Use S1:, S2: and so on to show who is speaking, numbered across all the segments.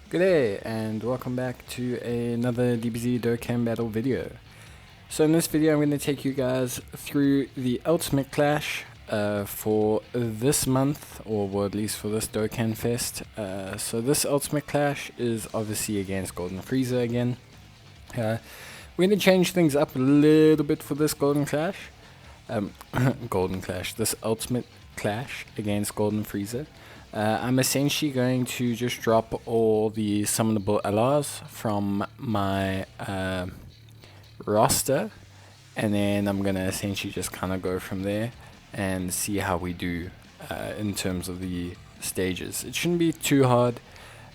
S1: G'day and welcome back to another DBZ Dokkan Battle video. So in this video I'm going to take you guys through the Ultimate Clash for this month, or well, at least for this Dokkan Fest. So this Ultimate Clash is obviously against Golden Frieza again. We're going to change things up a little bit for this Golden Clash. This Ultimate Clash against Golden Frieza. I'm essentially going to just drop all the summonable LRs from my roster, and then I'm going to essentially just kind of go from there and see how we do in terms of the stages. It shouldn't be too hard.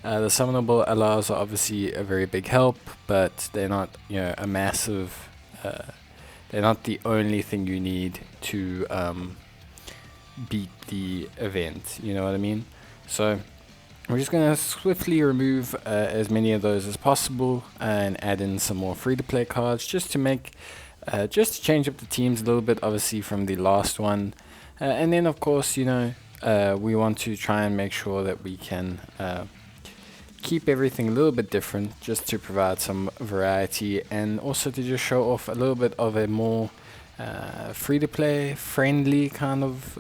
S1: The summonable LRs are obviously a very big help, but they're not, a massive. They're not the only thing you need to beat the event, you know what I mean? So we're just going to swiftly remove as many of those as possible and add in some more free-to-play cards just to make just to change up the teams a little bit, obviously, from the last one. And then of course, we want to try and make sure that we can keep everything a little bit different, just to provide some variety and also to just show off a little bit of a more free-to-play friendly kind of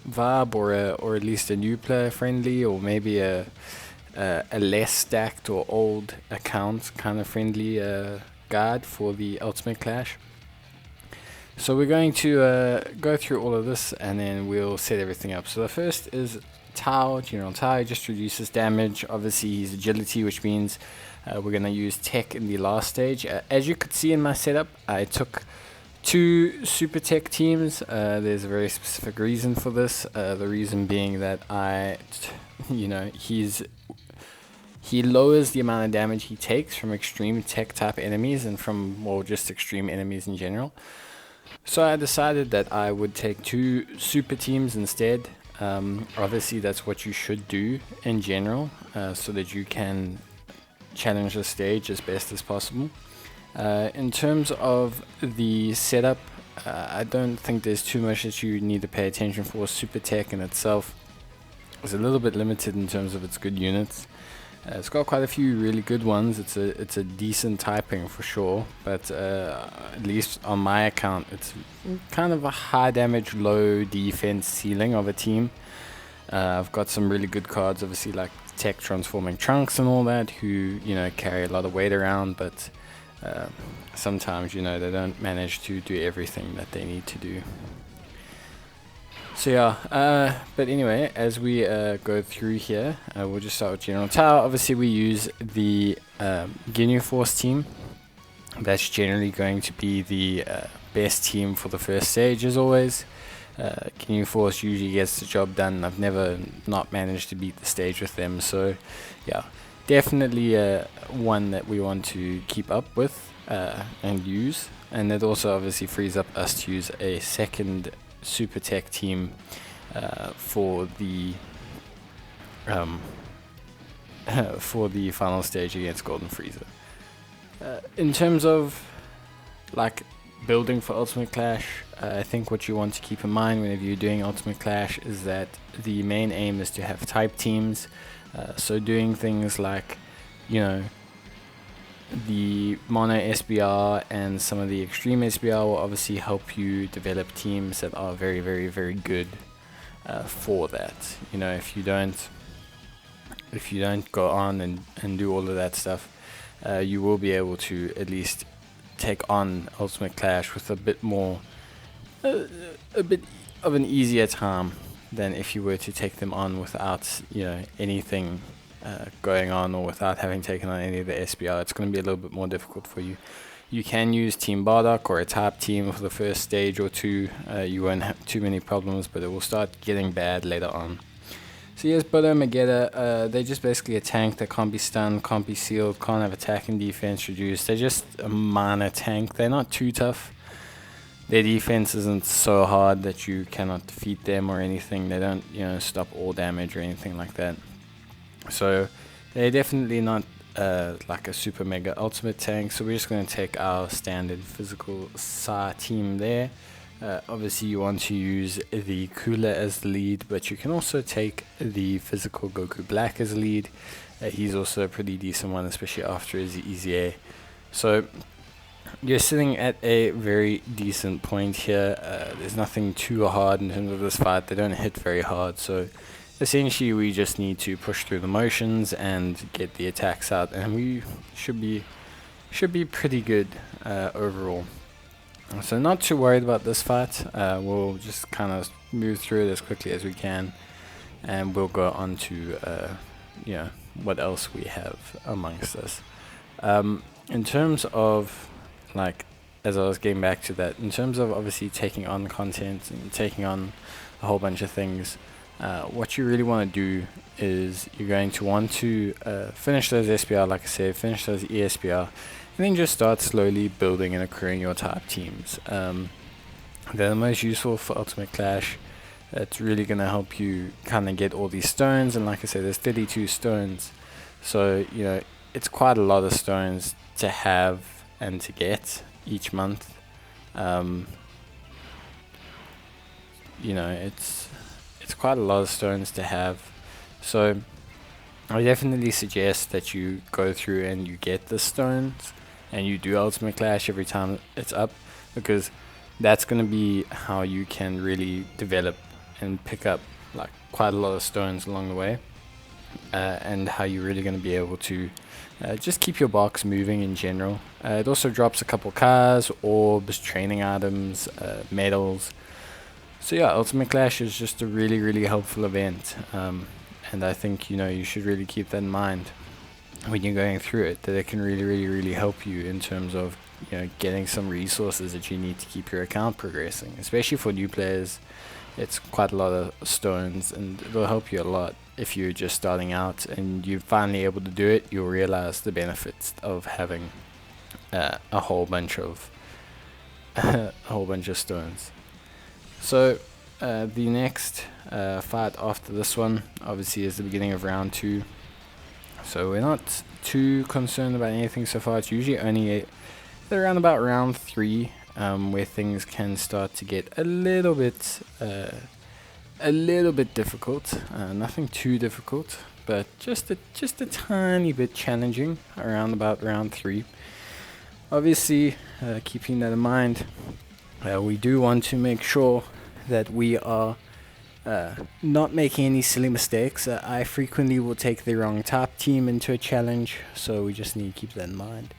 S1: vibe, or at least a new player friendly, or maybe a less stacked or old account kind of friendly guide for the Ultimate Clash. So we're going to go through all of this and then we'll set everything up. So the first is Tao. General Tao just reduces damage. Obviously he's agility, which means we're going to use tech in the last stage. As you could see in my setup, I took 2 super tech teams. There's a very specific reason for this. The reason being that he lowers the amount of damage he takes from extreme tech type enemies and from, well, just extreme enemies in general. So I decided that I would take 2 super teams instead. Obviously that's what you should do in general, so that you can challenge the stage as best as possible. In terms of the setup, I don't think there's too much that you need to pay attention for. Super Tech in itself is a little bit limited in terms of its good units. It's got quite a few really good ones. It's a decent typing for sure, but at least on my account, it's kind of a high damage, low defense ceiling of a team. I've got some really good cards, obviously, like Tech Transforming Trunks and all that, who carry a lot of weight around, but sometimes they don't manage to do everything that they need to do. So yeah, but anyway, as we go through here, we'll just start with General Tao. Obviously we use the Ginyu Force team. That's generally going to be the best team for the first stage, as always. Ginyu Force usually gets the job done. I've never not managed to beat the stage with them, so yeah, definitely one that we want to keep up with and use. And it also obviously frees up us to use a second super tech team for the for the final stage against Golden Frieza. In terms of like building for Ultimate Clash, I think what you want to keep in mind whenever you're doing Ultimate Clash is that the main aim is to have type teams. So doing things like, the mono SBR and some of the extreme SBR will obviously help you develop teams that are very, very, very good for that. If you don't go on and do all of that stuff, you will be able to at least take on Ultimate Clash with a bit more, a bit of an easier time than if you were to take them on without anything going on, or without having taken on any of the SBR. It's going to be a little bit more difficult for you. You can use Team Bardock or a type team for the first stage or 2. You won't have too many problems, but it will start getting bad later on. So yes, Buddha, Megetta, they're just basically a tank that can't be stunned, can't be sealed, can't have attack and defense reduced. They're just a minor tank. They're not too tough. Their defense isn't so hard that you cannot defeat them or anything. They don't, stop all damage or anything like that. So they're definitely not like a super mega ultimate tank. So we're just going to take our standard physical Sa team there. Obviously you want to use the Cooler as the lead, but you can also take the physical Goku Black as lead. He's also a pretty decent one, especially after his EZA. So you're sitting at a very decent point here. There's nothing too hard in terms of this fight. They don't hit very hard, so essentially we just need to push through the motions and get the attacks out, and we should be pretty good overall. So not too worried about this fight. We'll just kind of move through it as quickly as we can, and we'll go on to what else we have amongst us. In terms of, like, as I was getting back to that, in terms of obviously taking on content and taking on a whole bunch of things, what you really want to do is you're going to want to finish those SPR, like I said, finish those ESPR, and then just start slowly building and accruing your type teams. They're the most useful for Ultimate Clash. It's really going to help you kind of get all these stones, and like I said, there's 32 stones, so it's quite a lot of stones to have and to get each month. It's quite a lot of stones to have, so I definitely suggest that you go through and you get the stones and you do Ultimate Clash every time it's up, because that's going to be how you can really develop and pick up like quite a lot of stones along the way, and how you're really going to be able to just keep your box moving in general. It also drops a couple cars, orbs, training items, medals. So yeah, Ultimate Clash is just a really, really helpful event, and I think you should really keep that in mind when you're going through it, that it can really, really, really help you in terms of getting some resources that you need to keep your account progressing. Especially for new players, it's quite a lot of stones, and it'll help you a lot. If you're just starting out and you're finally able to do it, you'll realize the benefits of having a whole bunch of stones. So the next fight after this one obviously is the beginning of round 2. So we're not too concerned about anything so far. It's usually only around about round 3 where things can start to get a little bit difficult. Nothing too difficult, but just a tiny bit challenging around about round 3. Obviously, keeping that in mind, we do want to make sure that we are not making any silly mistakes. I frequently will take the wrong top team into a challenge, so we just need to keep that in mind.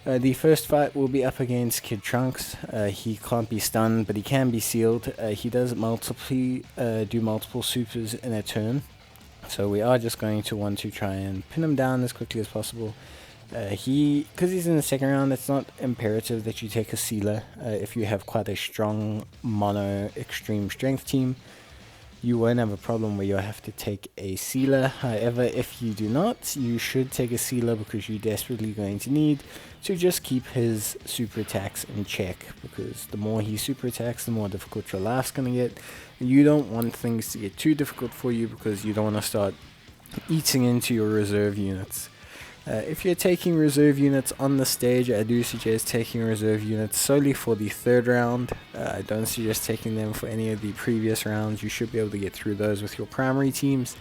S1: The first fight will be up against Kid Trunks. He can't be stunned, but he can be sealed. He does do multiple supers in a turn, so we are just going to want to try and pin him down as quickly as possible. Because he's in the second round, it's not imperative that you take a sealer. If you have quite a strong mono extreme strength team, you won't have a problem where you'll have to take a sealer. However, if you do not, you should take a sealer, because you're desperately going to need to just keep his super attacks in check, because the more he super attacks, the more difficult your life's going to get. And you don't want things to get too difficult for you, because you don't want to start eating into your reserve units. If you're taking reserve units on the stage, I do suggest taking reserve units solely for the third round. I don't suggest taking them for any of the previous rounds. You should be able to get through those with your primary teams.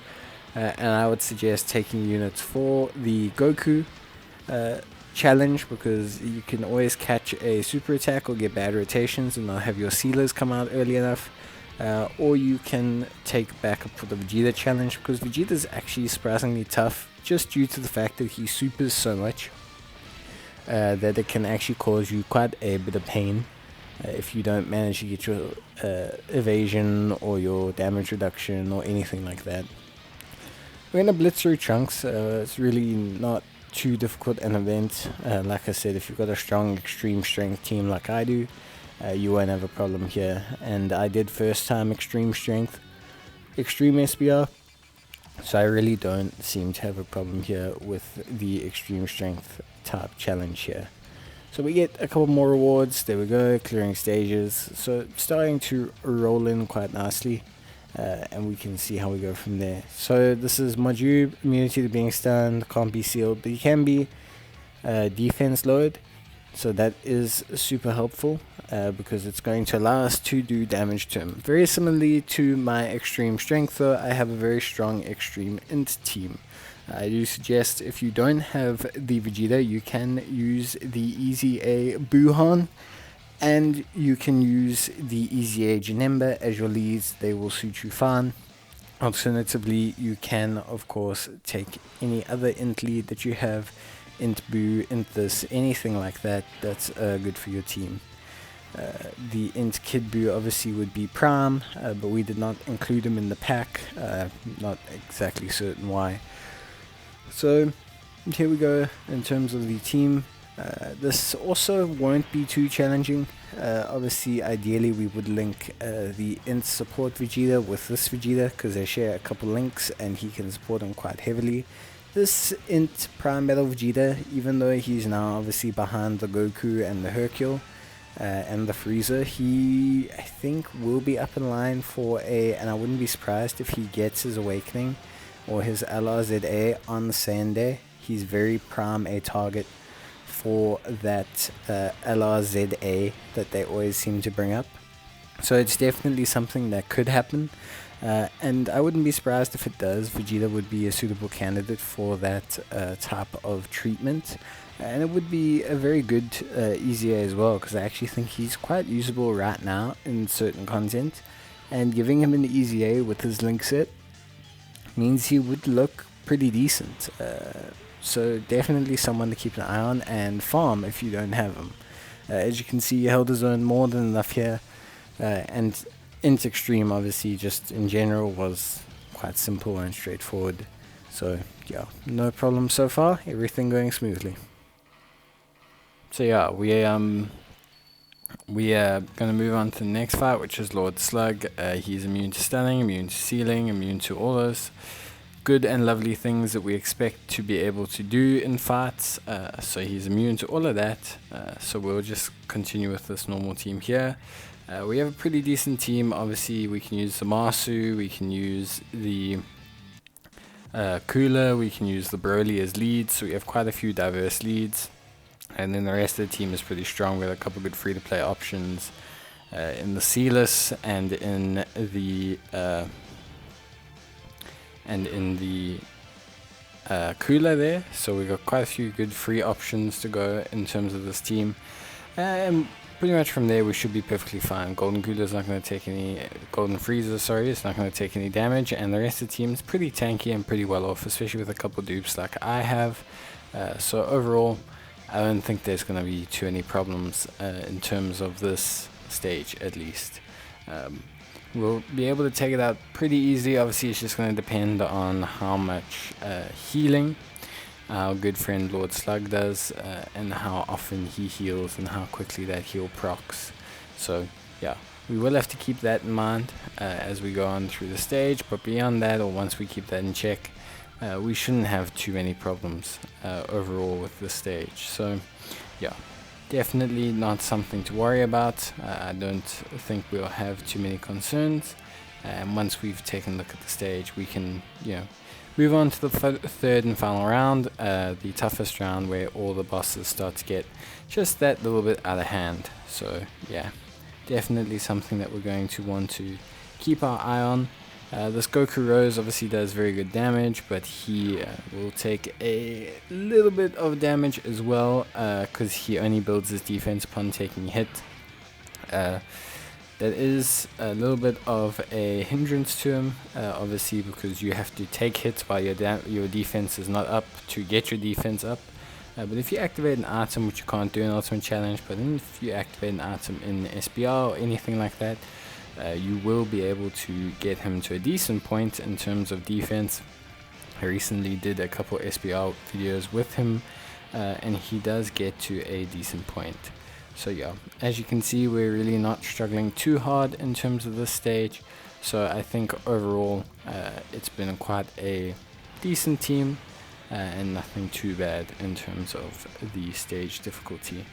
S1: And I would suggest taking units for the Goku challenge, because you can always catch a super attack or get bad rotations and not have your sealers come out early enough. Or you can take backup for the Vegeta challenge, because Vegeta is actually surprisingly tough, just due to the fact that he supers so much that it can actually cause you quite a bit of pain if you don't manage to get your evasion or your damage reduction or anything like that. We're going to blitz through Trunks. It's really not too difficult an event. Like I said, if you've got a strong extreme strength team like I do, you won't have a problem here. And I did first time extreme strength, extreme SBR, so I really don't seem to have a problem here with the extreme strength type challenge here. So we get a couple more rewards. There we go, clearing stages. So starting to roll in quite nicely, and we can see how we go from there. So this is Maju, immunity to being stunned, can't be sealed, but you can be defense lowered. So that is super helpful because it's going to allow us to do damage to him. Very similarly to my extreme strength though, I have a very strong extreme int team. I do suggest if you don't have the Vegeta, you can use the Easy A Buhan, and you can use the Easy A Janemba as your leads. They will suit you fine. Alternatively, you can of course take any other int lead that you have, int Boo, int this, anything like that that's good for your team. The int Kid Boo obviously would be prime, but we did not include him in the pack, not exactly certain why. So here we go in terms of the team. This also won't be too challenging. Obviously, ideally we would link the int support Vegeta with this Vegeta because they share a couple links and he can support them quite heavily. This int Prime Battle Vegeta, even though he's now obviously behind the Goku and the Hercule and the Frieza, he I think will be up in line for and I wouldn't be surprised if he gets his awakening or his LRZA on the same day. He's very prime a target for that LRZA that they always seem to bring up. So it's definitely something that could happen. And I wouldn't be surprised if it does. Vegeta would be a suitable candidate for that type of treatment. And it would be a very good Easy A as well, because I actually think he's quite usable right now in certain content. And giving him an Easy A with his link set means he would look pretty decent. So definitely someone to keep an eye on and farm if you don't have him. As you can see, he held his own more than enough here. And int extreme obviously just in general was quite simple and straightforward. So yeah, no problem so far, everything going smoothly. So yeah, we are going to move on to the next fight, which is Lord Slug. He's immune to stunning, immune to sealing, immune to all those good and lovely things that we expect to be able to do in fights. So he's immune to all of that. So we'll just continue with this normal team here. We have a pretty decent team. Obviously, we can use the Masu, we can use the Cooler, we can use the Broly as leads. So we have quite a few diverse leads. And then the rest of the team is pretty strong with a couple good free-to-play options in the Sealess and in the Cooler there. So we've got quite a few good free options to go in terms of this team. And pretty much from there we should be perfectly fine. Golden Cooler's not going to take any, Golden Frieza, sorry, it's not going to take any damage, and the rest of the team is pretty tanky and pretty well off, especially with a couple dupes like I have. So overall, I don't think there's going to be too many problems in terms of this stage, at least. We'll be able to take it out pretty easily. Obviously, it's just going to depend on how much healing our good friend Lord Slug does, and how often he heals and how quickly that heal procs. So yeah, we will have to keep that in mind as we go on through the stage, but beyond that, or once we keep that in check, we shouldn't have too many problems overall with the stage. So yeah, definitely not something to worry about. I don't think we'll have too many concerns, and once we've taken a look at the stage, we can, you know, move on to the third and final round, the toughest round, where all the bosses start to get just that little bit out of hand. So yeah, definitely something that we're going to want to keep our eye on. This Goku Rose obviously does very good damage, but he will take a little bit of damage as well, because he only builds his defense upon taking a hit. That is a little bit of a hindrance to him, obviously, because you have to take hits while your defense is not up to get your defense up. But if you activate an item, which you can't do in Ultimate Challenge, but then if you activate an item in SBR or anything like that, you will be able to get him to a decent point in terms of defense. I recently did a couple SBR videos with him, and he does get to a decent point. So yeah, as you can see, we're really not struggling too hard in terms of this stage. So I think overall it's been quite a decent team, and nothing too bad in terms of the stage difficulty.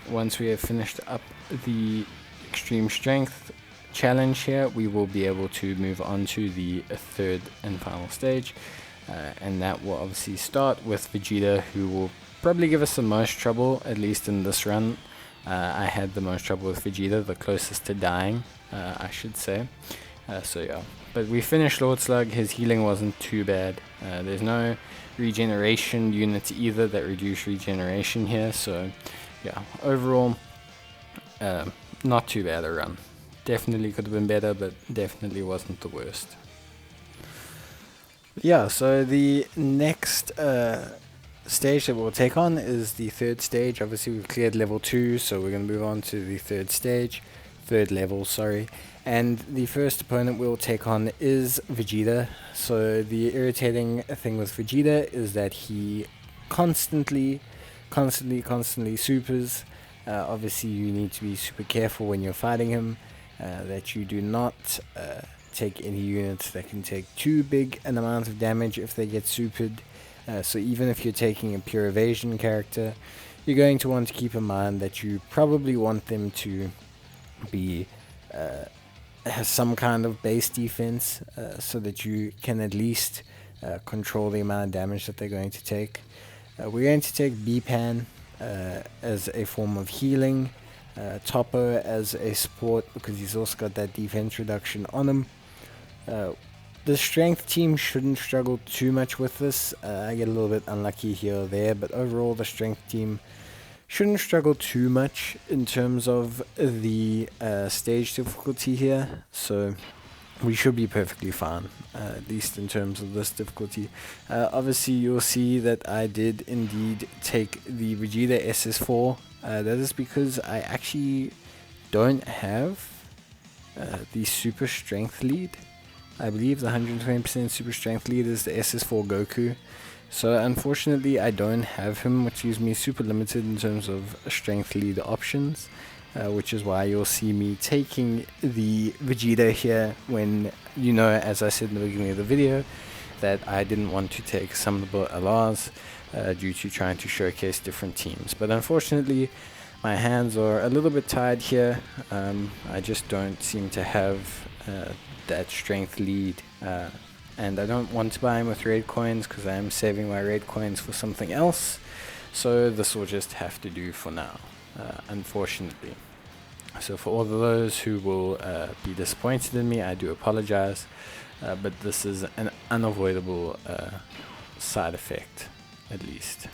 S1: Once we have finished up the extreme strength challenge here, we will be able to move on to the third and final stage, and that will obviously start with Vegeta, who will probably give us the most trouble, at least in this run. I had the most trouble with Vegeta, the closest to dying, I should say. So yeah, but we finished Lord Slug. His healing wasn't too bad. There's no regeneration units either that reduce regeneration here, so yeah, overall not too bad a run. Definitely could have been better, but definitely wasn't the worst. Yeah, so the next stage that we'll take on is the third stage. Obviously we've cleared level 2, so we're going to move on to the third level, sorry. And the first opponent we'll take on is Vegeta. So the irritating thing with Vegeta is that he constantly supers. Obviously you need to be super careful when you're fighting him, that you do not take any units that can take too big an amount of damage if they get supered. So even if you're taking a pure evasion character, you're going to want to keep in mind that you probably want them to be have some kind of base defense, so that you can at least control the amount of damage that they're going to take. We're going to take B-Pan as a form of healing, Toppo as a support because he's also got that defense reduction on him. The strength team shouldn't struggle too much with this. I get a little bit unlucky here or there, but overall the strength team shouldn't struggle too much in terms of the stage difficulty here. So we should be perfectly fine, at least in terms of this difficulty. Obviously you'll see that I did indeed take the Vegeta SS4. That is because I actually don't have the super strength lead. I believe the 120% super strength lead is the SS4 Goku. So unfortunately I don't have him, which leaves me super limited in terms of strength lead options, which is why you'll see me taking the Vegeta here when, you know, as I said in the beginning of the video, that I didn't want to take summonable LRs due to trying to showcase different teams. But unfortunately my hands are a little bit tied here. I just don't seem to have that strength lead, and I don't want to buy him with raid coins because I am saving my raid coins for something else, so this will just have to do for now, unfortunately. So for all of those who will be disappointed in me, I do apologize, but this is an unavoidable side effect, at least.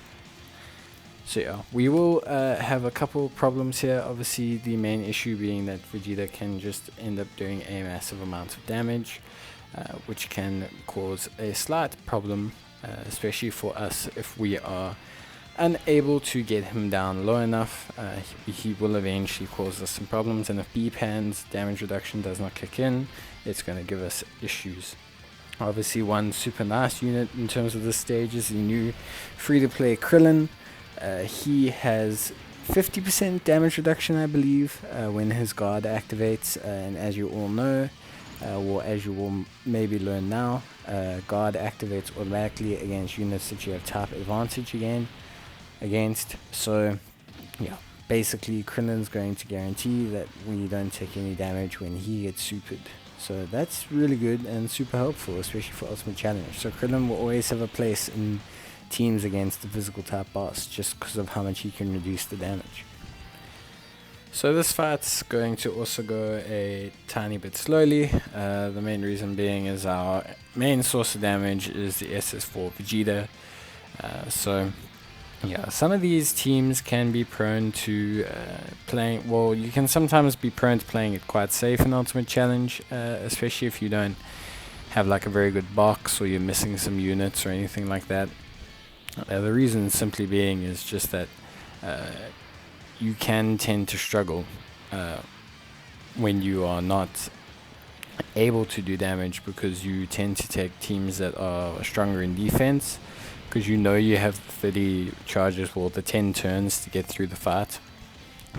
S1: So yeah, we will have a couple problems here. Obviously the main issue being that Vegeta can just end up doing a massive amount of damage, which can cause a slight problem, especially for us if we are unable to get him down low enough. He will eventually cause us some problems, and if B-Pan's damage reduction does not kick in, it's going to give us issues. Obviously one super nice unit in terms of this stage is the new free-to-play Krillin. He has 50% damage reduction, I believe, when his guard activates, and as you all know, or as you will maybe learn now, guard activates automatically against units that you have type advantage against. So yeah, basically Krillin's going to guarantee that we don't take any damage when he gets supered. So that's really good and super helpful, especially for Ultimate Challenge. So Krillin will always have a place in teams against the physical type boss just because of how much he can reduce the damage. So this fight's going to also go a tiny bit slowly. The main reason being is our main source of damage is the SS4 Vegeta. So yeah, some of these teams can be prone to playing, well, you can sometimes be prone to playing it quite safe in Ultimate Challenge, especially if you don't have like a very good box or you're missing some units or anything like that. The reason simply being is just that you can tend to struggle when you are not able to do damage, because you tend to take teams that are stronger in defense, because you know you have 30 charges, well, the 10 turns to get through the fight.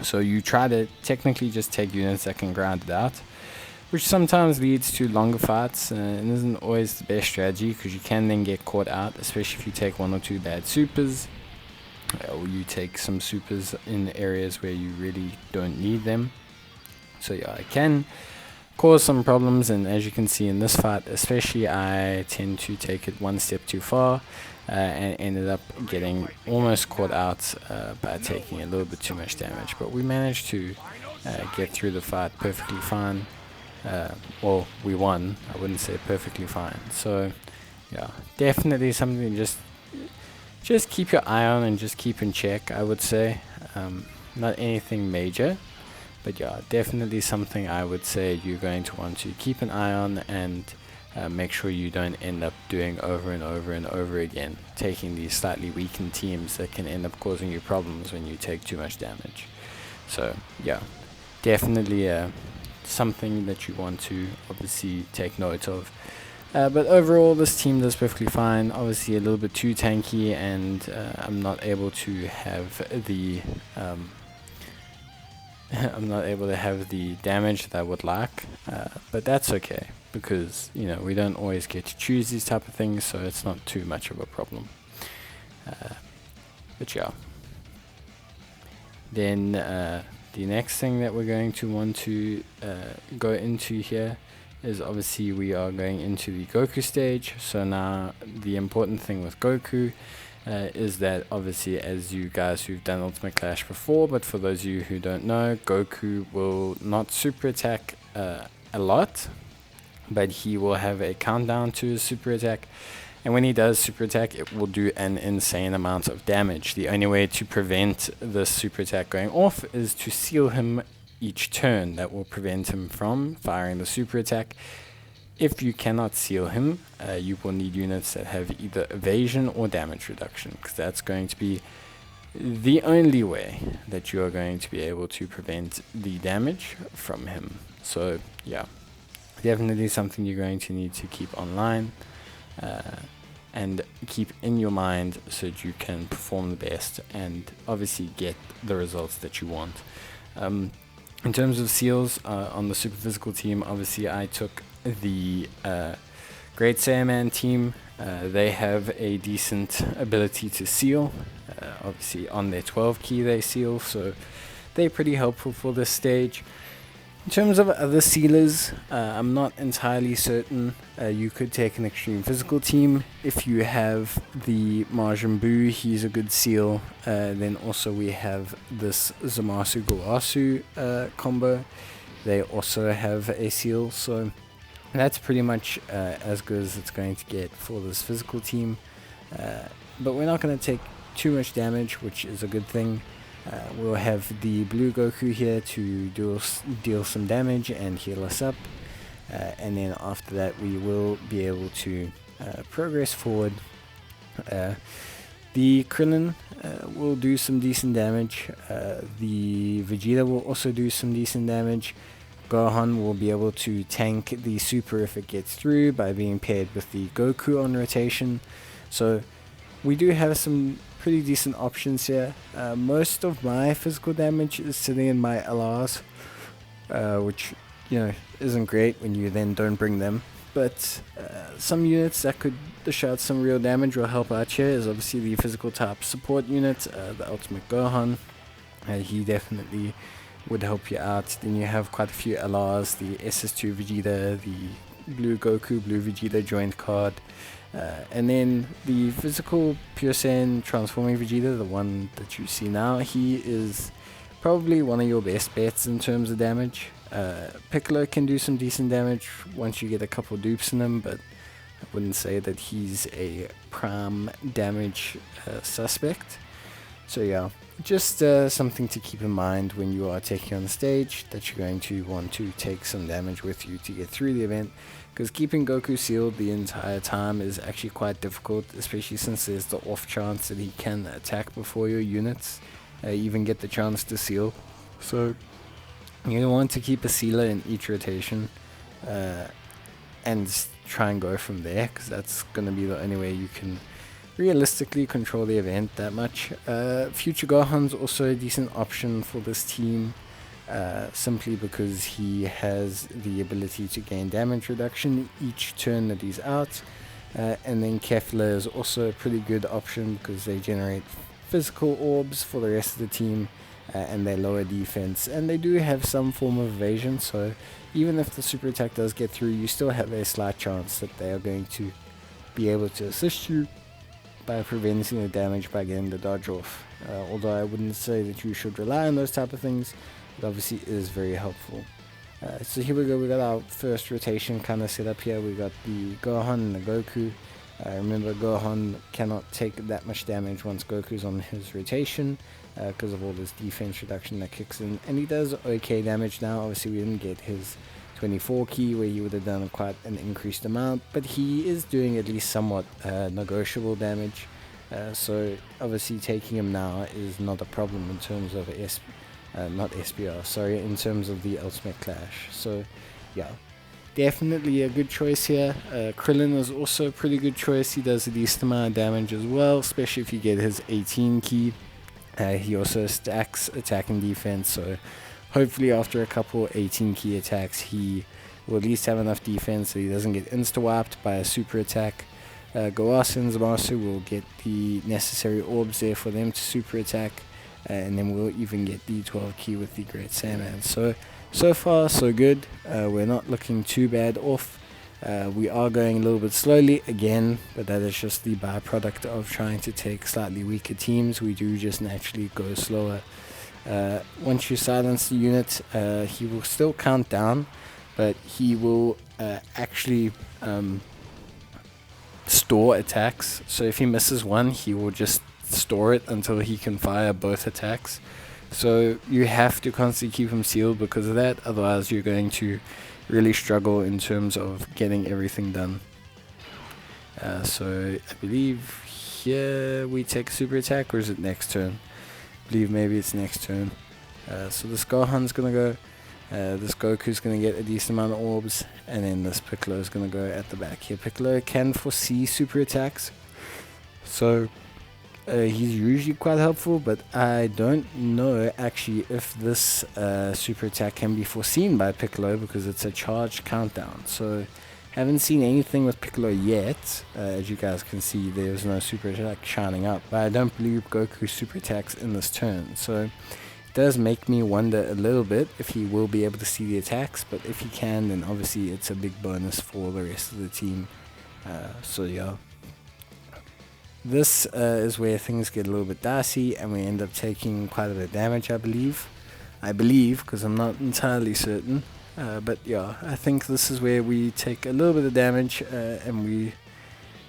S1: So you try to technically just take units that can grind it out, which sometimes leads to longer fights and isn't always the best strategy, because you can then get caught out, especially if you take one or two bad supers, or you take some supers in areas where you really don't need them. So yeah, it can cause some problems, and as you can see in this fight especially, I tend to take it one step too far, and ended up getting almost caught out by taking a little bit too much damage. But we managed to get through the fight perfectly fine. Well, we won. I wouldn't say perfectly fine. So yeah, definitely something to just keep your eye on and just keep in check, I would say. Not anything major, but yeah, definitely something I would say you're going to want to keep an eye on, and make sure you don't end up doing over and over and over again, taking these slightly weakened teams that can end up causing you problems when you take too much damage. So yeah, definitely something that you want to obviously take note of. But overall, this team does perfectly fine. Obviously, a little bit too tanky, and I'm not able to have the I'm not able to have the damage that I would like. But that's okay, because we don't always get to choose these type of things, so it's not too much of a problem. But yeah. Then the next thing that we're going to want to go into here is obviously we are going into the Goku stage. So now the important thing with Goku is that obviously, as you guys who've done Ultimate Clash before, but for those of you who don't know, Goku will not super attack a lot, but he will have a countdown to his super attack. And when he does super attack, it will do an insane amount of damage. The only way to prevent this super attack going off is to seal him each turn. That will prevent him from firing the super attack. If you cannot seal him, you will need units that have either evasion or damage reduction, because that's going to be the only way that you are going to be able to prevent the damage from him. So yeah, definitely something you're going to need to keep online and keep in your mind, so that you can perform the best and obviously get the results that you want. In terms of seals on the super physical team, obviously I took the Great Saiyaman team. They have a decent ability to seal. Obviously on their 12 key they seal, so they're pretty helpful for this stage. In terms of other sealers, I'm not entirely certain. You could take an extreme physical team. If you have the Majin Buu, he's a good seal. Then also we have this Zamasu Goasu combo. They also have a seal, so that's pretty much as good as it's going to get for this physical team. But we're not going to take too much damage, which is a good thing. We'll have the blue Goku here to deal some damage and heal us up, and then after that we will be able to progress forward. The Krillin will do some decent damage. The Vegeta will also do some decent damage. Gohan will be able to tank the super if it gets through by being paired with the Goku on rotation. So we do have some pretty decent options here. Most of my physical damage is sitting in my LRs, which isn't great when you then don't bring them. But some units that could dish out some real damage or help out here is obviously the physical type support unit, the Ultimate Gohan. He definitely would help you out. Then you have quite a few LRs, the SS2 Vegeta, the Blue Goku, Blue Vegeta joint card. And then the physical Pure Saiyan transforming Vegeta, the one that you see now, he is probably one of your best bets in terms of damage. Piccolo can do some decent damage once you get a couple dupes in him, but I wouldn't say that he's a prime damage suspect. So yeah, just something to keep in mind when you are taking on the stage, that you're going to want to take some damage with you to get through the event. Because keeping Goku sealed the entire time is actually quite difficult, especially since there's the off chance that he can attack before your units even get the chance to seal. So you want to keep a sealer in each rotation and try and go from there, because that's going to be the only way you can realistically control the event that much. Future Gohan's also a decent option for this team. Simply because he has the ability to gain damage reduction each turn that he's out, and then Kefla is also a pretty good option because they generate physical orbs for the rest of the team, and they lower defense, and they do have some form of evasion, so even if the super attack does get through, you still have a slight chance that they are going to be able to assist you by preventing the damage by getting the dodge off. Although I wouldn't say that you should rely on those type of things, it obviously is very helpful. So here we go, we got our first rotation kind of set up here. We got the Gohan and the Goku. Remember, Gohan cannot take that much damage once Goku's on his rotation because of all this defense reduction that kicks in, and he does okay damage now. Obviously we didn't get his 24 key where he would have done quite an increased amount, but he is doing at least somewhat negotiable damage. So obviously taking him now is not a problem in terms of not SPR, sorry, in terms of the Ultimate Clash. So yeah, definitely a good choice here. Krillin is also a pretty good choice. He does a decent amount of damage as well, especially if you get his 18 key. He also stacks attack and defense, so hopefully after a couple 18 key attacks he will at least have enough defense so he doesn't get insta-wiped by a super attack. Goas and Zamasu will get the necessary orbs there for them to super attack, and then we'll even get the 12 key with the Great Saiyaman. So far so good. We're not looking too bad off. We are going a little bit slowly again, but that is just the byproduct of trying to take slightly weaker teams. We do just naturally go slower. Once you silence the unit, he will still count down, but he will actually store attacks. So if he misses one, he will just store it until he can fire both attacks. So you have to constantly keep him sealed because of that, otherwise you're going to really struggle in terms of getting everything done. So I believe here we take super attack, or is it next turn? I believe maybe it's next turn. So this Gohan's gonna go, this Goku's gonna get a decent amount of orbs, and then this Piccolo is gonna go at the back here. Piccolo can foresee super attacks, so he's usually quite helpful, but I don't know actually if this super attack can be foreseen by Piccolo because it's a charged countdown. So haven't seen anything with Piccolo yet. As you guys can see, there's no super attack shining up, but I don't believe Goku super attacks in this turn. So it does make me wonder a little bit if he will be able to see the attacks, but if he can, then obviously it's a big bonus for the rest of the team. So yeah. This is where things get a little bit dicey and we end up taking quite a bit of damage, I believe. Because I'm not entirely certain. But yeah, I think this is where we take a little bit of damage and we...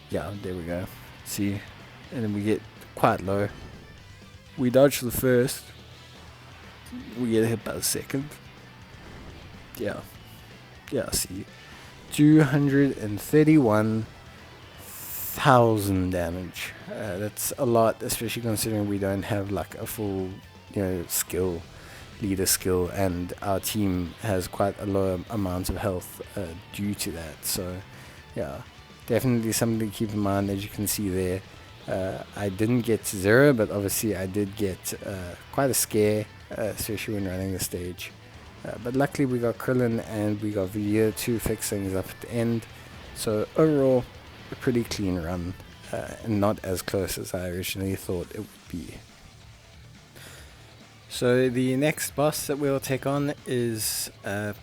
S1: Yeah, there we go. See? And then we get quite low. We dodge the first. We get hit by the second. Yeah. Yeah, see. 231,000 damage. That's a lot, especially considering we don't have like a full, leader skill, and our team has quite a low amount of health due to that. So yeah, definitely something to keep in mind. As you can see there, I didn't get 0, but obviously I did get quite a scare, especially when running the stage. But luckily we got Krillin and we got Vegeta to fix things up at the end. So overall, a pretty clean run, and not as close as I originally thought it would be. So the next boss that we'll take on is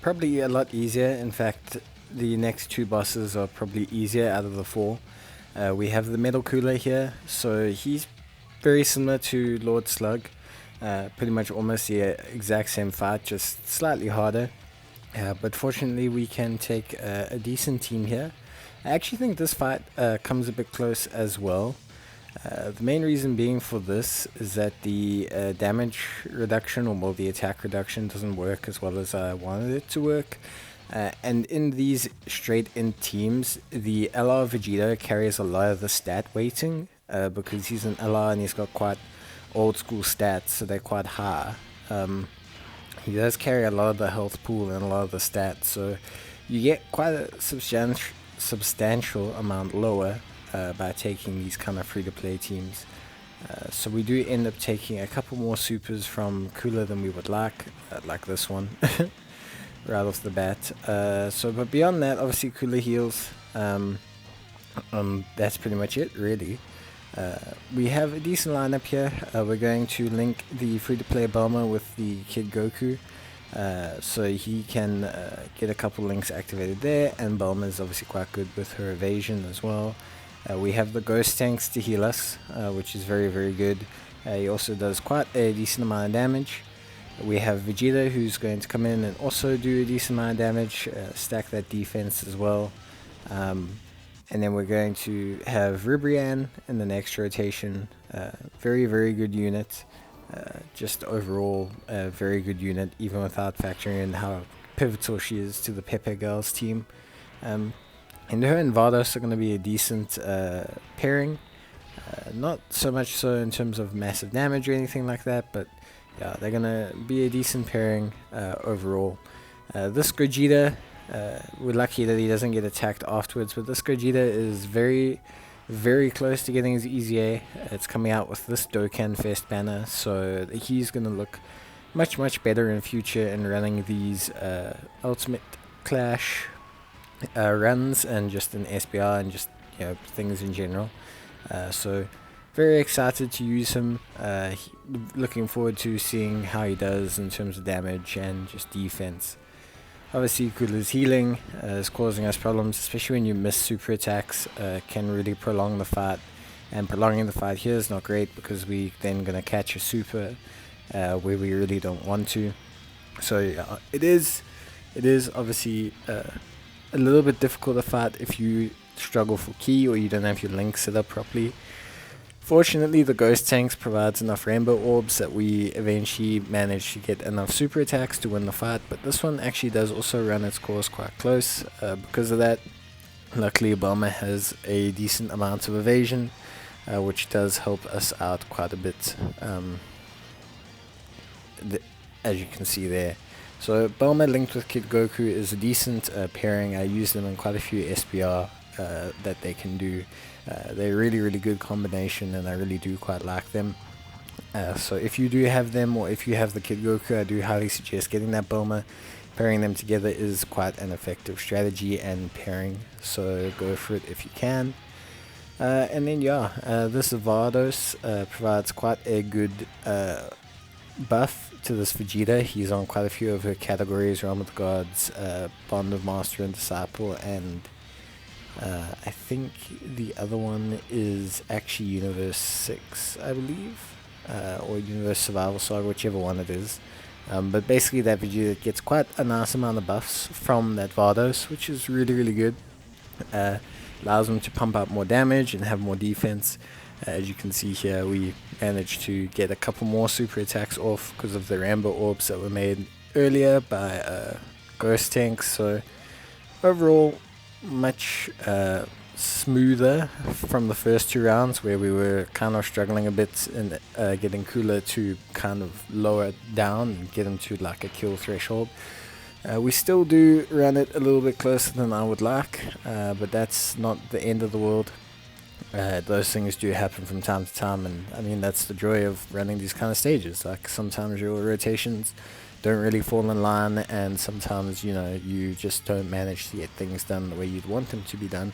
S1: probably a lot easier. In fact, the next 2 bosses are probably easier out of the 4. We have the Metal Cooler here, so he's very similar to Lord Slug. Pretty much almost the exact same fight, just slightly harder. But fortunately we can take a decent team here. I actually think this fight comes a bit close as well. The main reason being for this is that the damage reduction, or the attack reduction, doesn't work as well as I wanted it to work. And in these straight-in teams, the LR Vegeta carries a lot of the stat weighting because he's an LR and he's got quite old school stats, so they're quite high. He does carry a lot of the health pool and a lot of the stats, so you get quite a substantial amount lower by taking these kind of free-to-play teams. So we do end up taking a couple more supers from Cooler than we would like this one, right off the bat. But beyond that, obviously Cooler heals. That's pretty much it, really. We have a decent lineup here. We're going to link the free-to-play Bulma with the Kid Goku, so he can get a couple links activated there, and Bulma is obviously quite good with her evasion as well. We have the Ghost Tanks to heal us, which is very, very good. He also does quite a decent amount of damage. We have Vegeta, who's going to come in and also do a decent amount of damage, stack that defense as well. And then we're going to have Ribrianne in the next rotation. Very, very good unit. Just overall, a very good unit, even without factoring in how pivotal she is to the Pepe Girls team. And her and Vados are going to be a decent pairing. Not so much so in terms of massive damage or anything like that, but yeah, they're going to be a decent pairing overall. This Gogeta, we're lucky that he doesn't get attacked afterwards, but this Gogeta is very, very close to getting his EZA. It's coming out with this Dokkan Fest banner, so he's going to look much, much better in future in running these Ultimate Clash runs and just in SBR and just things in general. So very excited to use him. Looking forward to seeing how he does in terms of damage and just defense. Obviously, Kula's healing is causing us problems, especially when you miss super attacks. Can really prolong the fight, and prolonging the fight here is not great because we then gonna catch a super where we really don't want to. So it is obviously a little bit difficult to fight if you struggle for ki or you don't have your link set up properly. Fortunately, the Ghost Tanks provides enough Rainbow Orbs that we eventually manage to get enough super attacks to win the fight, but this one actually does also run its course quite close. Because of that, luckily Bulma has a decent amount of evasion, which does help us out quite a bit, as you can see there. So Bulma linked with Kid Goku is a decent pairing. I use them in quite a few SBR that they can do. They're really, really good combination, and I really do quite like them. So if you do have them, or if you have the Kid Goku, I do highly suggest getting that Bulma. Pairing them together is quite an effective strategy and pairing, so go for it if you can. And then this Vados provides quite a good buff to this Vegeta. He's on quite a few of her categories: Realm of the Gods, Bond of Master and Disciple, and I think the other one is actually Universe 6, I believe, or Universe Survival Saga, whichever one it is. But basically that Vegeta gets quite a nice amount of buffs from that Vados, which is really, really good. Allows him to pump out more damage and have more defense. As you can see here, we managed to get a couple more super attacks off because of the Rainbow Orbs that were made earlier by Ghost Tanks. So overall, much smoother from the first two rounds, where we were kind of struggling a bit in getting Kula to kind of lower it down and get him to like a kill threshold. We still do run it a little bit closer than I would like, but that's not the end of the world. Those things do happen from time to time, and I mean that's the joy of running these kind of stages. Like sometimes your rotations don't really fall in line, and sometimes you just don't manage to get things done the way you'd want them to be done.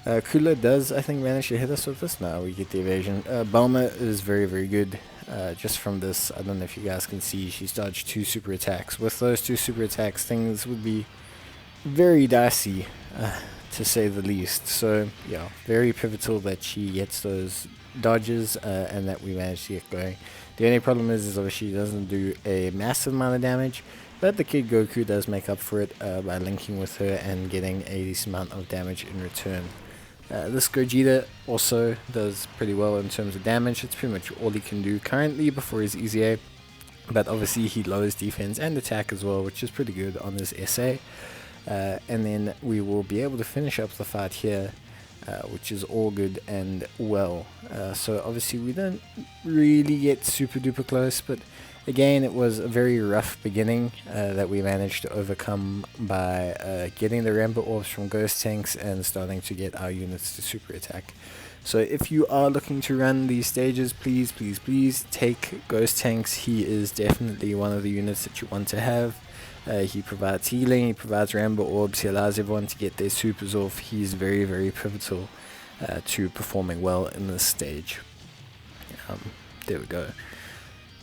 S1: Kula does, I think, manage to hit us with this. Now we get the evasion. Bulma is very, very good. Just from this, I don't know if you guys can see, she's dodged 2 super attacks. With those 2 super attacks, things would be very dicey, to say the least. So yeah, very pivotal that she gets those dodges and that we manage to get going. The only problem is obviously she doesn't do a massive amount of damage, but the Kid Goku does make up for it by linking with her and getting a decent amount of damage in return. This Gogeta also does pretty well in terms of damage. It's pretty much all he can do currently before his EZA, but obviously he lowers defense and attack as well, which is pretty good on this SA. And then we will be able to finish up the fight here, which is all good and well. So obviously we don't really get super duper close, but again, it was a very rough beginning that we managed to overcome by getting the Rainbow Orbs from Ghost Tanks and starting to get our units to super attack. So if you are looking to run these stages, please, please, please take Ghost Tanks. He is definitely one of the units that you want to have. He provides healing, he provides Rainbow Orbs, he allows everyone to get their supers off. He's very, very pivotal. to performing well in this stage. There we go.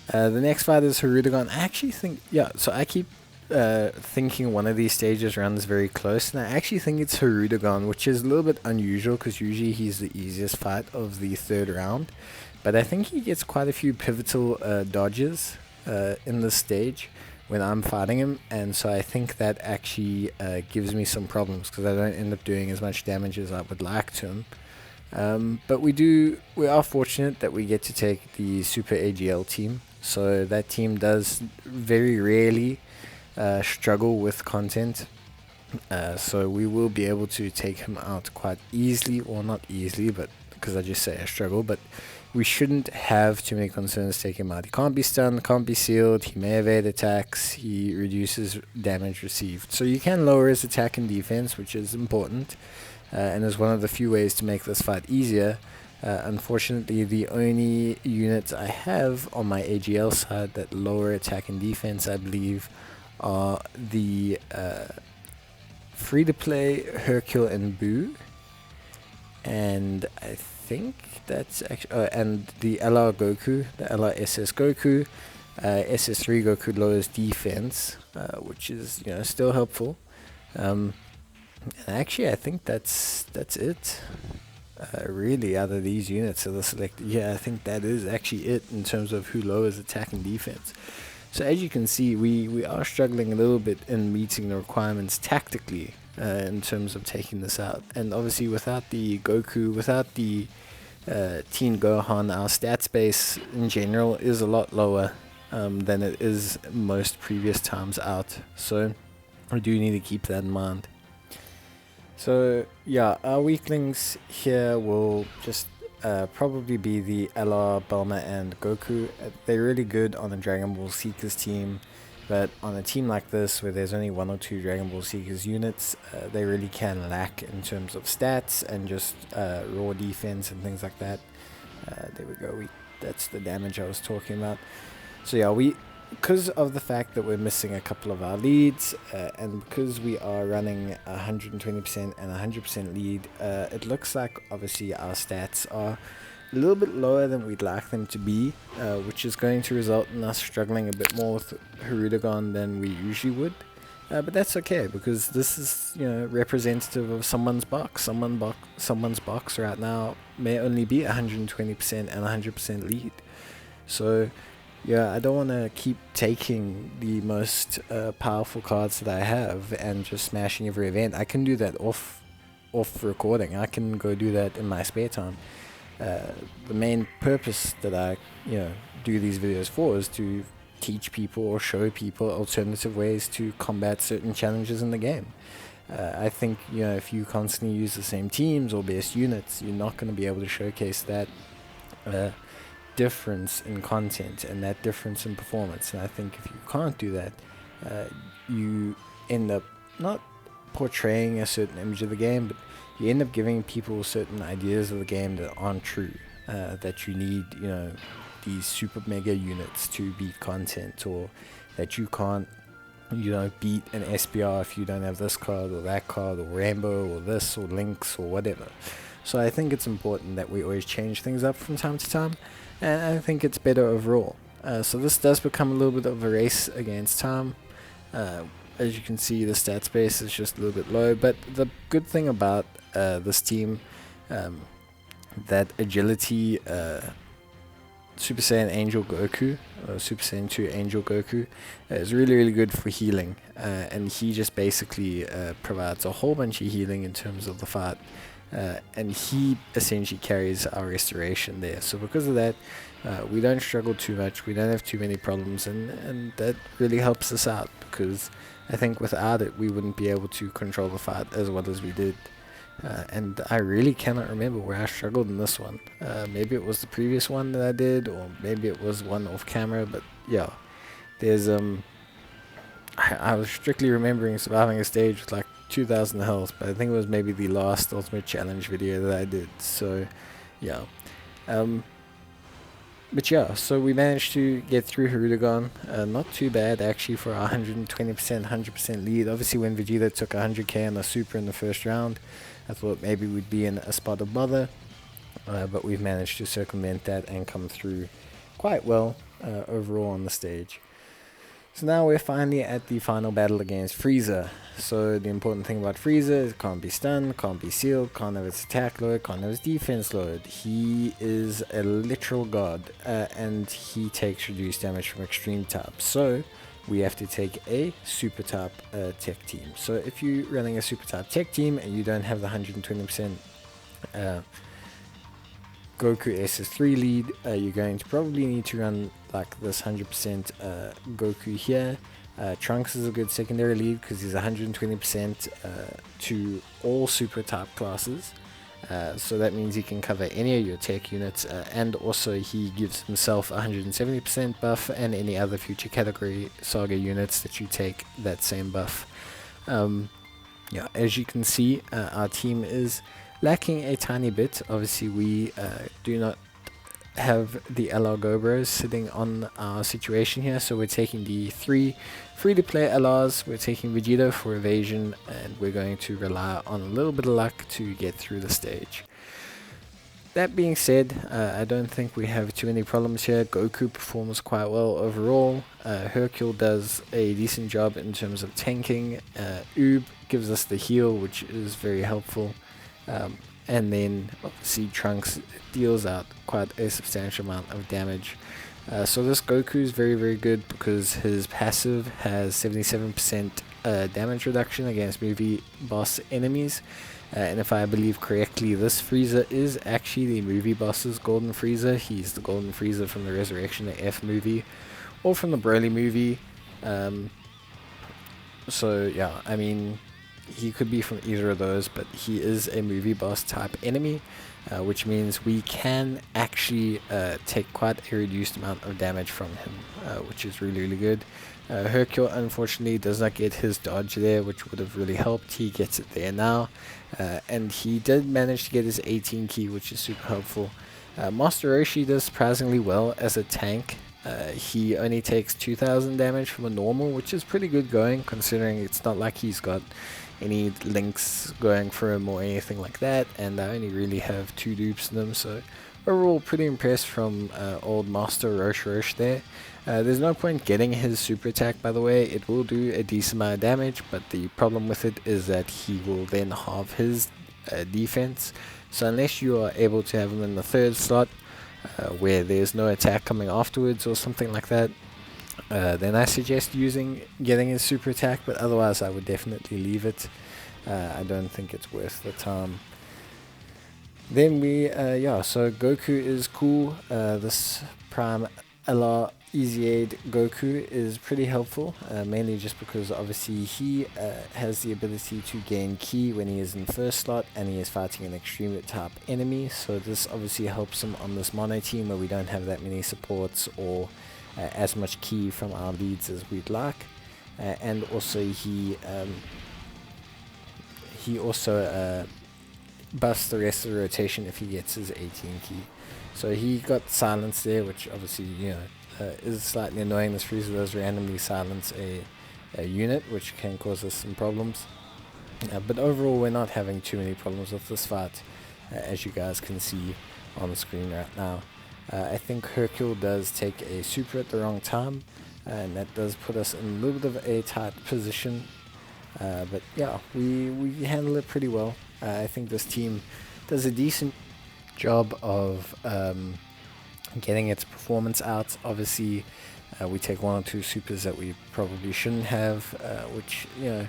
S1: The next fight is Hirudegan. I actually think, so I keep thinking one of these stages runs very close, and I actually think it's Hirudegan, which is a little bit unusual because usually he's the easiest fight of the third round. But I think he gets quite a few pivotal dodges in this stage when I'm fighting him, and so I think that actually gives me some problems because I don't end up doing as much damage as I would like to him. But we are fortunate that we get to take the Super AGL team, so that team does very rarely struggle with content. So we will be able to take him out quite easily, or not easily, but because I just say I struggle, but we shouldn't have too many concerns to take him out. He can't be stunned, can't be sealed, he may evade attacks, he reduces damage received. So you can lower his attack and defense, which is important, and is one of the few ways to make this fight easier. Unfortunately, the only units I have on my AGL side that lower attack and defense, I believe, are the free-to-play Hercule and Boo, and I think that's actually and the LR Goku, the LR SS Goku. SS3 Goku lowers defense, which is still helpful. And actually, I think that's it. Really, out of these units that are selected, I think that is actually it in terms of who lowers attack and defense. So as you can see, we are struggling a little bit in meeting the requirements tactically in terms of taking this out. And obviously without the Goku, without the Teen Gohan, our stat base in general is a lot lower than it is most previous times out. So we do need to keep that in mind. So our weaklings here will just probably be the LR, Bulma, and Goku. They're really good on the Dragon Ball Seekers team, but on a team like this where there's only 1 or 2 Dragon Ball Seekers units, they really can lack in terms of stats and just raw defense and things like that. There we go, that's the damage I was talking about. So because of the fact that we're missing a couple of our leads, and because we are running 120% and 100% lead, it looks like obviously our stats are a little bit lower than we'd like them to be, which is going to result in us struggling a bit more with Hirudegan than we usually would. But that's okay, because this is representative of someone's box. Someone's box right now may only be 120% and 100% lead. So I don't want to keep taking the most powerful cards that I have and just smashing every event. I can do that off recording. I can go do that in my spare time. The main purpose that I do these videos for is to teach people or show people alternative ways to combat certain challenges in the game. I think if you constantly use the same teams or best units, you're not going to be able to showcase that difference in content and that difference in performance. And I think if you can't do that, you end up not portraying a certain image of the game, but you end up giving people certain ideas of the game that aren't true, that you need these super mega units to beat content, or that you can't beat an SBR if you don't have this card or that card, or Rambo or this or Lynx or whatever. So I think it's important that we always change things up from time to time, and I think it's better overall. So this does become a little bit of a race against time. As you can see, the stat space is just a little bit low, but the good thing about this team, that agility Super Saiyan Angel Goku, or Super Saiyan 2 Angel Goku, is really, really good for healing, and he just basically provides a whole bunch of healing in terms of the fight, and he essentially carries our restoration there. So because of that, we don't struggle too much, we don't have too many problems, and that really helps us out, because I think without it we wouldn't be able to control the fight as well as we did. And I really cannot remember where I struggled in this one. Maybe it was the previous one that I did, or maybe it was one off camera, but there's I was strictly remembering surviving a stage with like 2,000 health, but I think it was maybe the last Ultimate Challenge video that I did. So But yeah, so we managed to get through Hirudegarn. Not too bad actually for our 120%, 100% lead. Obviously, when Vegeta took 100k on the super in the first round, I thought maybe we'd be in a spot of bother. But we've managed to circumvent that and come through quite well overall on the stage. So now we're finally at the final battle against Frieza. So the important thing about Frieza is it can't be stunned, can't be sealed, can't have its attack lowered, can't have its defense lowered. He is a literal god, and he takes reduced damage from extreme types. So we have to take a super type tech team. So if you're running a super type tech team and you don't have the 120% Goku SS3 lead, you're going to probably need to run like this 100% Goku here. Trunks is a good secondary lead because he's 120% to all super type classes. So that means he can cover any of your tech units, and also he gives himself 170% buff and any other future category saga units that you take that same buff. Yeah, as you can see, our team is lacking a tiny bit. Obviously, we do not have the LR Gobros sitting on our situation here, so we're taking the 3 free-to-play LRs, we're taking Vegeta for evasion, and we're going to rely on a little bit of luck to get through the stage. That being said, I don't think we have too many problems here. Goku performs quite well overall. Hercule does a decent job in terms of tanking. Oob gives us the heal, which is very helpful. And then obviously Trunks deals out quite a substantial amount of damage. So this Goku is very, very good because his passive has 77% damage reduction against movie boss enemies. And if I believe correctly, this Frieza is actually the movie boss's Golden Frieza. He's the Golden Frieza from the Resurrection of F movie, or from the Broly movie. So yeah, I mean, he could be from either of those, but he is a movie boss type enemy, which means we can actually take quite a reduced amount of damage from him, which is really, really good. Hercule unfortunately does not get his dodge there, which would have really helped. He gets it there now, and he did manage to get his 18 key, which is super helpful. Master Roshi does surprisingly well as a tank. He only takes 2000 damage from a normal, which is pretty good going, considering it's not like he's got any links going for him or anything like that, and I only really have 2 dupes in them, so overall pretty impressed from old Master Rosh there. There's no point getting his super attack, by the way. It will do a decent amount of damage, but the problem with it is that he will then halve his defense. So unless you are able to have him in the 3rd slot, where there's no attack coming afterwards or something like that, then I suggest getting his super attack, but otherwise I would definitely leave it. I don't think it's worth the time. Then so Goku is cool. This Prime LR Easy Aid Goku is pretty helpful, mainly just because obviously he has the ability to gain ki when he is in 1st slot and he is fighting an extreme type enemy, so this obviously helps him on this mono team where we don't have that many supports or as much ki from our leads as we'd like. And also he also buffs the rest of the rotation if he gets his 18 ki. So he got silence there, which obviously, you know, is slightly annoying. This Frieza does randomly silence a unit, which can cause us some problems. But overall, we're not having too many problems with this fight, as you guys can see on the screen right now. I think Hercule does take a super at the wrong time, and that does put us in a little bit of a tight position. But yeah, we handle it pretty well. I think this team does a decent job of getting its performance out. Obviously, we take 1 or 2 supers that we probably shouldn't have, which, you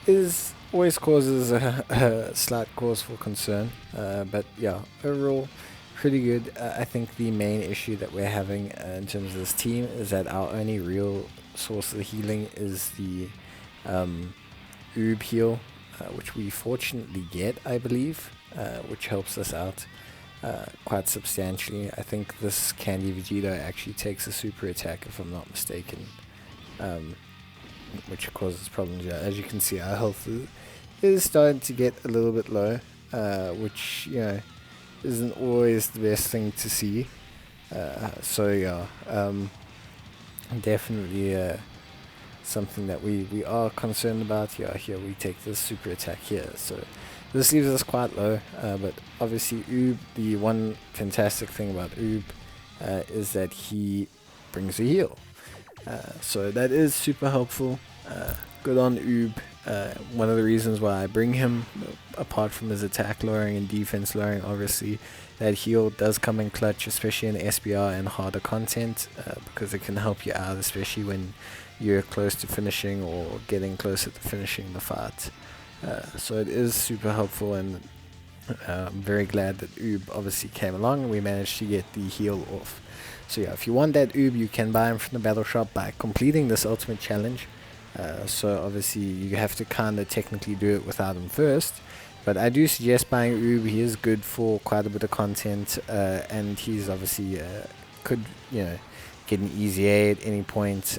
S1: know, always causes a slight cause for concern. But yeah, overall, pretty good. I think the main issue that we're having in terms of this team is that our only real source of healing is the Oob heal, which we fortunately get, I believe, which helps us out quite substantially. I think this Candy Vegeta actually takes a super attack, if I'm not mistaken, which causes problems. As you can see, our health is starting to get a little bit low, which, you know, isn't always the best thing to see. So yeah, definitely something that we are concerned about. Yeah, here we take this super attack here, so this leaves us quite low, but obviously Oob, the one fantastic thing about Oob is that he brings a heal, so that is super helpful. Good on Oob. One of the reasons why I bring him, apart from his attack lowering and defense lowering, obviously, that heal does come in clutch, especially in SBR and harder content, because it can help you out, especially when you're close to finishing or getting closer to finishing the fight. So it is super helpful, and I'm very glad that Oob obviously came along and we managed to get the heal off. So yeah, if you want that Oob, you can buy him from the battle shop by completing this ultimate challenge. So obviously you have to kind of technically do it without him first, but I do suggest buying Oob. He is good for quite a bit of content, and he's obviously could, you know, get an easy A at any point.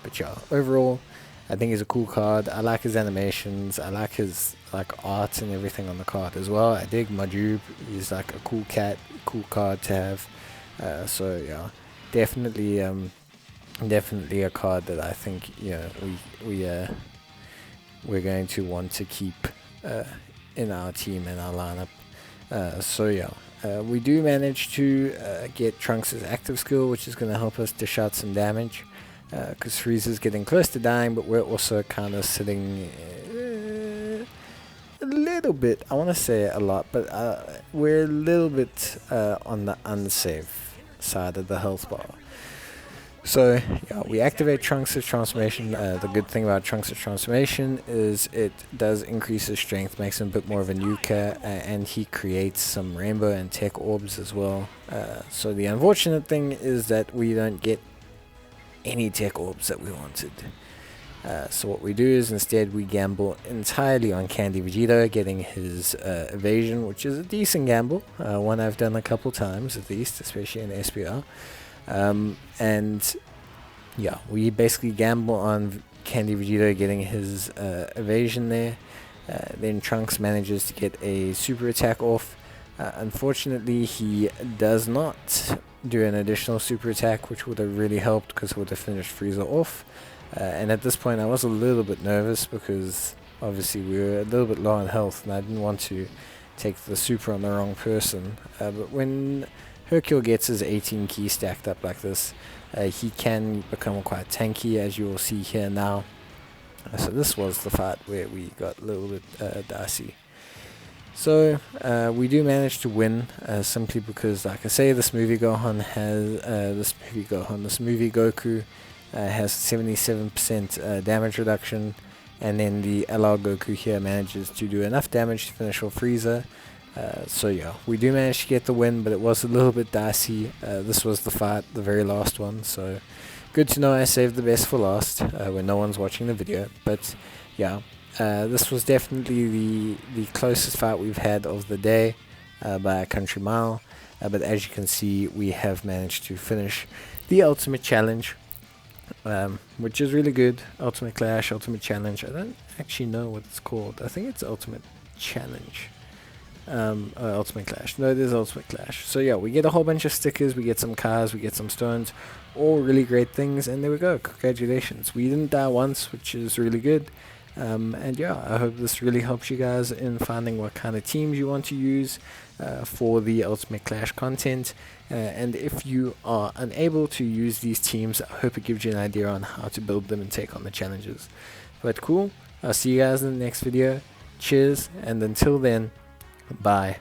S1: But yeah, overall, I think he's a cool card. I like his animations. I like his art and everything on the card as well. I dig Majub. He's like a cool cat, cool card to have. So yeah, definitely definitely a card that I think, you know, we're going to want to keep in our team and our lineup. So yeah, we do manage to get Trunks' active skill, which is going to help us dish out some damage, because Frieza's getting close to dying, but we're also kind of sitting a little bit, I want to say a lot, but we're a little bit on the unsafe side of the health bar. So yeah, we activate Trunks' transformation. The good thing about Trunks' transformation is it does increase his strength, makes him a bit more of a nuker, and he creates some rainbow and tech orbs as well. So the unfortunate thing is that we don't get any tech orbs that we wanted. So what we do is instead we gamble entirely on Candy Vegito getting his evasion, which is a decent gamble, one I've done a couple times at least, especially in SPR. And yeah, we basically gamble on Candy Vegito getting his evasion there. Then Trunks manages to get a super attack off. Unfortunately, he does not do an additional super attack, which would have really helped because it would have finished Frieza off. And at this point I was a little bit nervous because obviously we were a little bit low on health and I didn't want to take the super on the wrong person. But when Hercule gets his 18 key stacked up like this, he can become quite tanky, as you will see here now. So this was the fight where we got a little bit dicey. So we do manage to win, simply because, like I say, this movie Goku has 77% damage reduction, and then the LR Goku here manages to do enough damage to finish off Frieza. So yeah, we do manage to get the win, but it was a little bit dicey. This was the fight, the very last one, so good to know I saved the best for last when no one's watching the video. But yeah, this was definitely the closest fight we've had of the day by a country mile. But as you can see, we have managed to finish the Ultimate Challenge, which is really good. Ultimate Clash, Ultimate Challenge. I don't actually know what it's called. I think it's Ultimate Challenge. Ultimate Clash. No, it is Ultimate Clash. So yeah, we get a whole bunch of stickers, we get some cars, we get some stones, all really great things, and there we go. Congratulations. We didn't die once, which is really good. And yeah, I hope this really helps you guys in finding what kind of teams you want to use for the Ultimate Clash content. And if you are unable to use these teams, I hope it gives you an idea on how to build them and take on the challenges. But cool, I'll see you guys in the next video. Cheers, and until then, bye.